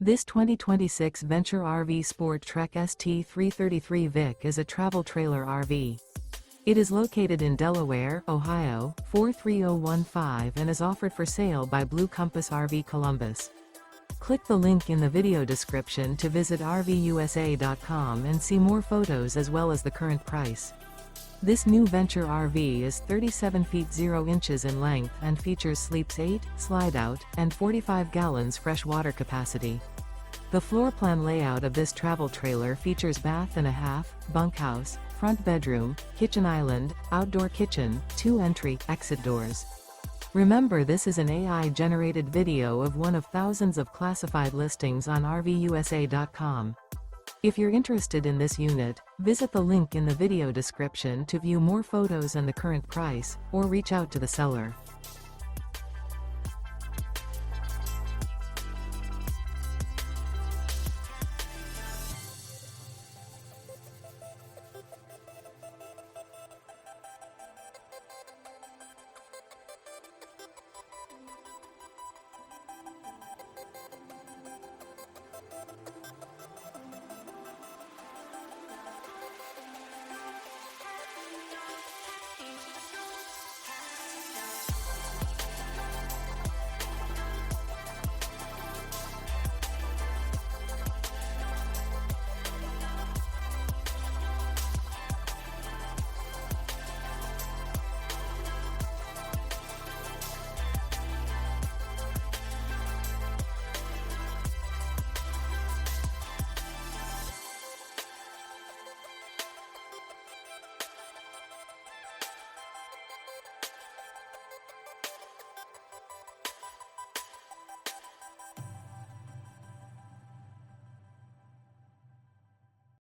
This 2026 Venture RV Sport Trek ST333 Vic is a travel trailer RV. It is located in Delaware, Ohio, 43015 and is offered for sale by Blue Compass RV Columbus. Click the link in the video description to visit RVUSA.com and see more photos as well as the current price. This new Venture RV is 37 feet 0 inches in length and features sleeps 8, slide out, and 45 gallons fresh water capacity. The floor plan layout of this travel trailer features bath and a half, bunkhouse, front bedroom, kitchen island, outdoor kitchen, 2 entry/exit doors. Remember, this is an AI-generated video of one of thousands of classified listings on RVUSA.com. If you're interested in this unit, visit the link in the video description to view more photos and the current price, or reach out to the seller.